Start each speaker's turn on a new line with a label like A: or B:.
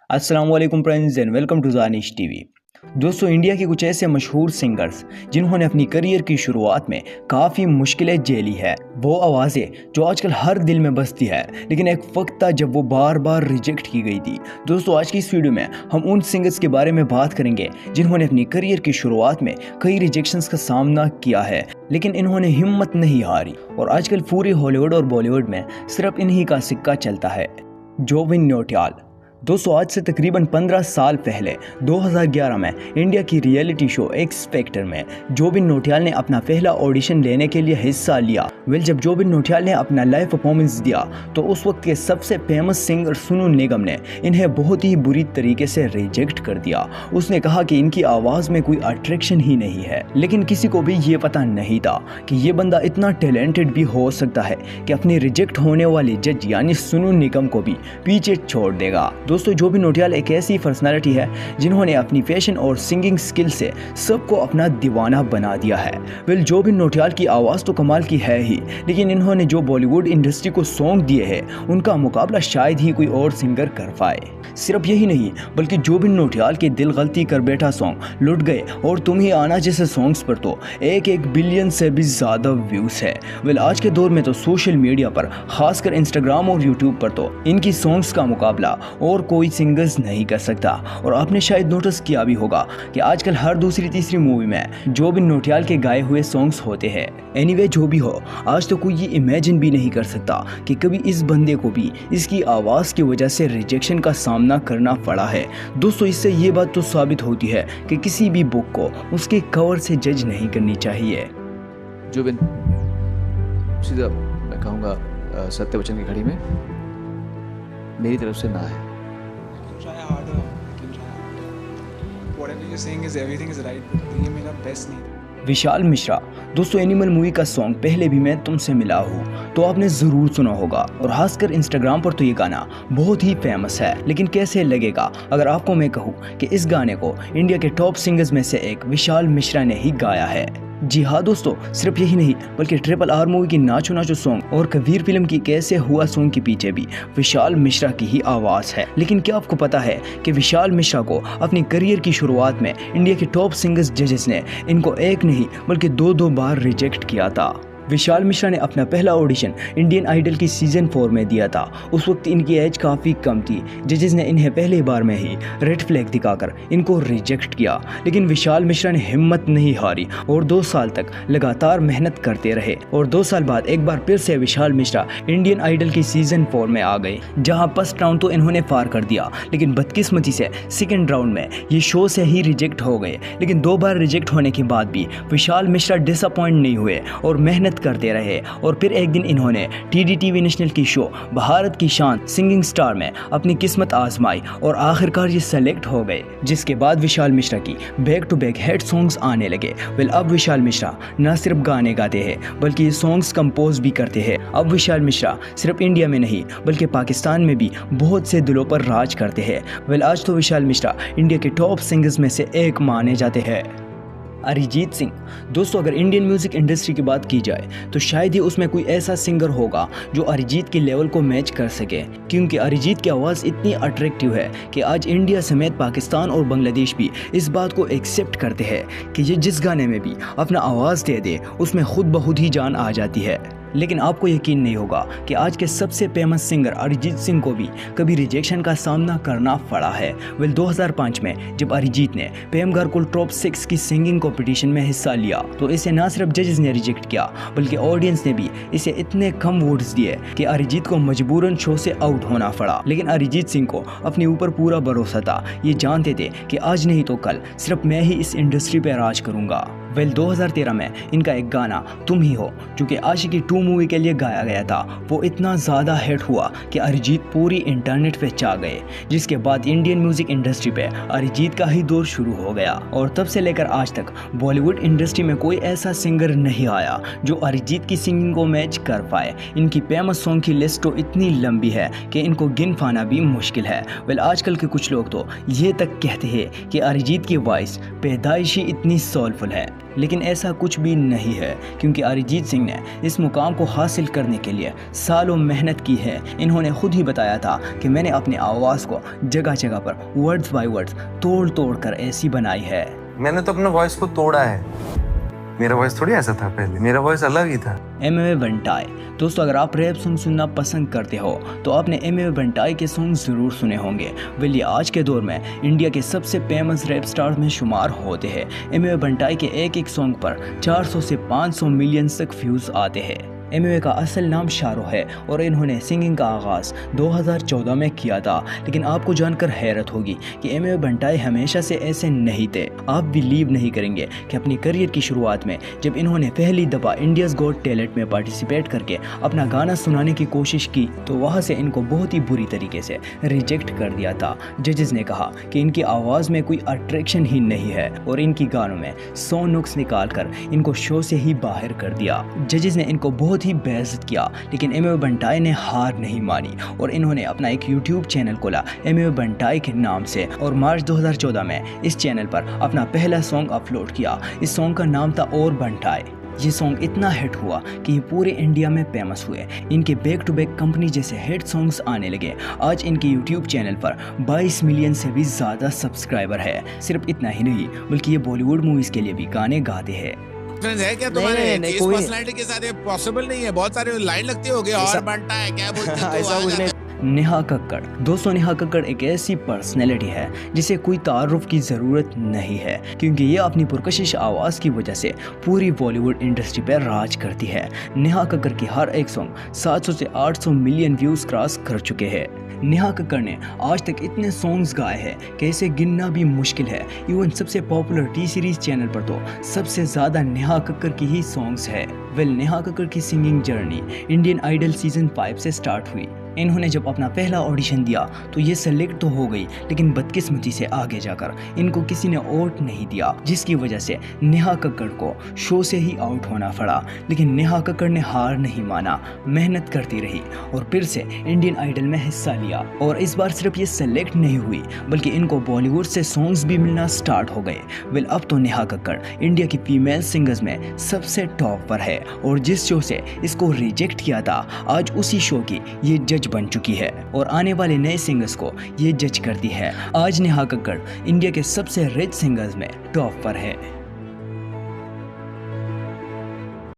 A: अस्सलाम वालेकुम friends and welcome to Zanish TV. दोस्तों, इंडिया के कुछ ऐसे मशहूर सिंगर्स जिन्होंने अपनी करियर की शुरुआत में काफ़ी मुश्किलें झेली है, वो आवाज़ें जो आजकल हर दिल में बसती है, लेकिन एक वक्त था जब वो बार बार रिजेक्ट की गई थी। दोस्तों, आज की इस वीडियो में हम उन सिंगर्स के बारे में बात करेंगे जिन्होंने अपनी करियर की शुरुआत में कई रिजेक्शंस का सामना किया है, लेकिन इन्होंने हिम्मत नहीं हारी और आजकल पूरी हॉलीवुड और बॉलीवुड में सिर्फ इन्हीं का सिक्का चलता है। जुबिन नौटियाल। दोस्तों, आज से तकरीबन 15 साल पहले 2011 में इंडिया की रियलिटी शो एक्स फैक्टर में जुबिन नौटियाल ने अपना पहला ऑडिशन लेने के लिए हिस्सा लिया। जब जुबिन नौटियाल ने अपना लाइव परफॉर्मेंस दिया तो उस वक्त के सबसे फेमस सिंगर सोनू निगम ने इन्हें बहुत ही बुरी तरीके से रिजेक्ट कर दिया। उसने कहा कि इनकी आवाज़ में कोई अट्रैक्शन ही नहीं है, लेकिन किसी को भी ये पता नहीं था कि ये बंदा इतना टैलेंटेड भी हो सकता है कि अपनी रिजेक्ट होने वाली जज यानी सोनू निगम को भी पीछे छोड़ देगा। दोस्तों, जुबिन नौटियाल एक ऐसी पर्सनालिटी है जिन्होंने अपनी फैशन और सिंगिंग स्किल से सबको अपना दीवाना बना दिया है। जुबिन नौटियाल की आवाज़ तो कमाल की है ही, लेकिन इन्होंने जो बॉलीवुड इंडस्ट्री को सॉन्ग दिए हैं उनका मुकाबला शायद ही कोई और सिंगर कर पाए। सिर्फ यही नहीं, बल्कि जुबिन नौटियाल के दिल गलती कर बैठा सॉन्ग, लुट गए और तुम ही आना जैसे सॉन्ग्स पर तो 1 बिलियन से भी ज़्यादा व्यूज़ है। आज के दौर में तो सोशल मीडिया पर, खासकर इंस्टाग्राम और यूट्यूब पर, तो इनकी सॉन्ग्स का मुकाबला और कोई सिंगर्स नहीं कर सकता। और आपने शायद नोटिस किया भी होगा कि आजकल हर दूसरी तीसरी मूवी में जुबिन नौटियाल के गाए हुए सॉन्ग्स होते हैं। एनीवे, जो भी हो, आज तो कोई ये इमेजिन भी नहीं कर सकता कि कभी इस बंदे को भी इसकी आवाज़ की वजह से रिजेक्शन का सामना करना पड़ा है। दोस्तों, इससे ये बात तो साबित होती है कि किसी भी बुक को उसके कवर से जज नहीं करनी चाहिए।
B: जुबिन, सीधा मैं कहूँगा सत्य वचन की घड़ी में मेरी तरफ से ना है।
C: ये मेरा बेस्ट नहीं।
A: विशाल मिश्रा। दोस्तों, एनिमल मूवी का सॉन्ग पहले भी मैं तुमसे मिला हूँ तो आपने ज़रूर सुना होगा, और खासकर इंस्टाग्राम पर तो ये गाना बहुत ही फेमस है। लेकिन कैसे लगेगा अगर आपको मैं कहूँ कि इस गाने को इंडिया के टॉप सिंगर्स में से एक विशाल मिश्रा ने ही गाया है। जी हाँ दोस्तों, सिर्फ यही नहीं बल्कि RRR मूवी की नाचो नाचो सॉन्ग और कबीर फिल्म की कैसे हुआ सॉन्ग के पीछे भी विशाल मिश्रा की ही आवाज़ है। लेकिन क्या आपको पता है कि विशाल मिश्रा को अपनी करियर की शुरुआत में इंडिया के टॉप सिंगर्स जजेस ने इनको एक नहीं बल्कि दो बार रिजेक्ट किया था। विशाल मिश्रा ने अपना पहला ऑडिशन इंडियन आइडल की सीजन 4 में दिया था। उस वक्त इनकी एज काफ़ी कम थी। जजेस ने इन्हें पहली बार में ही रेड फ्लैग दिखाकर इनको रिजेक्ट किया, लेकिन विशाल मिश्रा ने हिम्मत नहीं हारी और 2 साल तक लगातार मेहनत करते रहे। और 2 साल बाद एक बार फिर से विशाल मिश्रा इंडियन आइडल की सीजन 4 में आ गए, जहां फर्स्ट राउंड तो इन्होंने पार कर दिया, लेकिन बदकिस्मती से सेकेंड राउंड में ये शो से ही रिजेक्ट हो गए। लेकिन 2 बार रिजेक्ट होने के बाद भी विशाल मिश्रा डिसअपॉइंट नहीं हुए और मेहनत करते रहे। और फिर एक दिन इन्होंने TDTV नेशनल की शो भारत की शान सिंगिंग स्टार में अपनी किस्मत आजमाई और आखिरकार ये सेलेक्ट हो गए, जिसके बाद विशाल मिश्रा की back to back hit songs आने लगे। अब विशाल मिश्रा न सिर्फ गाने गाते हैं बल्कि ये सॉन्ग्स कंपोज भी करते हैं। अब विशाल मिश्रा सिर्फ इंडिया में नहीं बल्कि पाकिस्तान में भी बहुत से दिलों पर राज करते हैं। आज तो विशाल मिश्रा इंडिया के टॉप सिंगर्स में से एक माने जाते हैं। अरिजीत सिंह। दोस्तों, अगर इंडियन म्यूज़िक इंडस्ट्री की बात की जाए तो शायद ही उसमें कोई ऐसा सिंगर होगा जो अरिजीत के लेवल को मैच कर सके, क्योंकि अरिजीत की आवाज़ इतनी अट्रैक्टिव है कि आज इंडिया समेत पाकिस्तान और बांग्लादेश भी इस बात को एक्सेप्ट करते हैं कि ये जिस गाने में भी अपना आवाज़ दे दे उसमें खुद ब खुद ही जान आ जाती है। लेकिन आपको यकीन नहीं होगा कि आज के सबसे फेमस सिंगर अरिजीत सिंह को भी कभी रिजेक्शन का सामना करना पड़ा है। 2005 में जब अरिजीत ने PM गारकुल टॉप 6 की सिंगिंग कंपटीशन में हिस्सा लिया तो इसे ना सिर्फ जजेस ने रिजेक्ट किया बल्कि ऑडियंस ने भी इसे इतने कम वोट्स दिए कि अरिजीत को मजबूरन शो से आउट होना पड़ा। लेकिन अरिजीत सिंह को अपने ऊपर पूरा भरोसा था। ये जानते थे कि आज नहीं तो कल सिर्फ मैं ही इस इंडस्ट्री पर राज करूंगा। 2013 में इनका एक गाना तुम ही हो, जो कि आशिकी 2 मूवी के लिए गाया गया था, वो इतना ज़्यादा हिट हुआ कि अरिजीत पूरी इंटरनेट पे छा गए, जिसके बाद इंडियन म्यूज़िक इंडस्ट्री पे अरिजीत का ही दौर शुरू हो गया। और तब से लेकर आज तक बॉलीवुड इंडस्ट्री में कोई ऐसा सिंगर नहीं आया जो अरिजीत की सिंगिंग को मैच कर पाए। इनकी फेमस सॉन्ग की लिस्ट तो इतनी लंबी है कि इनको गिन पाना भी मुश्किल है। आजकल के कुछ लोग तो ये तक कहते हैं कि अरिजीत की वॉइस पैदाइशी इतनी सोलफुल है, लेकिन ऐसा कुछ भी नहीं है, क्योंकि अरिजीत सिंह ने इस मुकाम को हासिल करने के लिए सालों मेहनत की है। इन्होंने खुद ही बताया था कि मैंने अपनी आवाज़ को जगह जगह पर वर्ड्स बाय वर्ड्स तोड़ तोड़ कर ऐसी बनाई है।
D: मैंने तो अपने वॉइस को तोड़ा है। मेरा वॉइस थोड़ी ऐसा था पहले, मेरा वॉइस अलग ही था।
A: एमवे बंटाई। दोस्तों, अगर आप रैप सॉन्ग सुनना पसंद करते हो तो आपने एमवे बंटाई के सॉन्ग ज़रूर सुने होंगे। वेल, ये आज के दौर में इंडिया के सबसे फेमस रैप स्टार में शुमार होते हैं। एमवे बंटाई के एक एक सॉन्ग पर 400 से 500 मिलियन तक व्यूज़ आते हैं। एमवे का असल नाम शाहरुख है और इन्होंने सिंगिंग का आगाज़ 2014 में किया था। लेकिन आपको जानकर हैरत होगी कि एमवे बंटाई हमेशा से ऐसे नहीं थे। आप बिलीव नहीं करेंगे कि अपनी करियर की शुरुआत में जब इन्होंने पहली दफ़ा इंडियाज़ गॉट टैलेंट में पार्टिसिपेट करके अपना गाना सुनाने की कोशिश की तो वहाँ से इनको बहुत ही बुरी तरीके से रिजेक्ट कर दिया था। जजेस ने कहा कि इनकी आवाज़ में कोई अट्रैक्शन ही नहीं है और इनकी गानों में 100 नुक्स निकाल कर इनको शो से ही बाहर कर दिया। जजेस ने इनको बहुत ही बेइज्जत किया, लेकिन एमवे बंटाई ने हार नहीं मानी और इन्होंने अपना एक यूट्यूब चैनल खोला एमवे बंटाई के नाम से और मार्च 2014 में इस चैनल पर अपना पहला सॉन्ग अपलोड किया। इस सॉन्ग का नाम था और बंटाई। ये सॉन्ग इतना हिट हुआ कि ये पूरे इंडिया में फेमस हुए। इनके बैक टू बैक कंपनी जैसे हिट सॉन्ग्स आने लगे। आज इनके यूट्यूब चैनल पर 22 मिलियन से भी ज़्यादा सब्सक्राइबर है। सिर्फ इतना ही नहीं, बल्कि ये बॉलीवुड मूवीज़ के लिए भी गाने गाते हैं।
E: है क्या तुम्हारे इस पर्सनालिटी के साथ? ये पॉसिबल नहीं है। बहुत सारे लाइन लगती होगी और बनता है क्या बोलते हो?
A: ऐसा कुछ नहीं। नेहा कक्कड़। दोस्तों, नेहा कक्कड़ एक ऐसी पर्सनैलिटी है जिसे कोई तारुफ की ज़रूरत नहीं है, क्योंकि ये अपनी पुरकशिश आवाज़ की वजह से पूरी बॉलीवुड इंडस्ट्री पर राज करती है। नेहा कक्कड़ की हर एक सॉन्ग 700 से 800 मिलियन व्यूज़ क्रॉस कर चुके हैं। नेहा कक्कड़ ने आज तक इतने सॉन्ग्स गाए हैं कि इसे गिनना भी मुश्किल है। इवन सबसे पॉपुलर टी सीरीज चैनल पर तो सबसे ज़्यादा नेहा कक्कड़ की ही सॉन्ग्स है। वेल, नेहा कक्कड़ की singing journey Indian Idol season 5 से स्टार्ट हुई। इन्होंने जब अपना पहला ऑडिशन दिया तो ये सेलेक्ट तो हो गई, लेकिन बदकिस्मती से आगे जाकर इनको किसी ने वोट नहीं दिया, जिसकी वजह से नेहा कक्कड़ को शो से ही आउट होना पड़ा। लेकिन नेहा कक्कड़ ने हार नहीं माना, मेहनत करती रही और फिर से इंडियन आइडल में हिस्सा लिया। और इस बार सिर्फ ये सेलेक्ट नहीं हुई, बल्कि इनको बॉलीवुड से सॉन्ग्स भी मिलना स्टार्ट हो गए। वेल, अब तो नेहा कक्कड़ इंडिया की फीमेल सिंगर्स में सबसे टॉप पर है और जिस शो से इसको रिजेक्ट किया था, आज उसी शो की ये जज बन चुकी है और आने वाले नए सिंगर्स को ये जज करती है। आज नेहा कक्कड़ इंडिया के सबसे रिच सिंगर्स में टॉप पर है।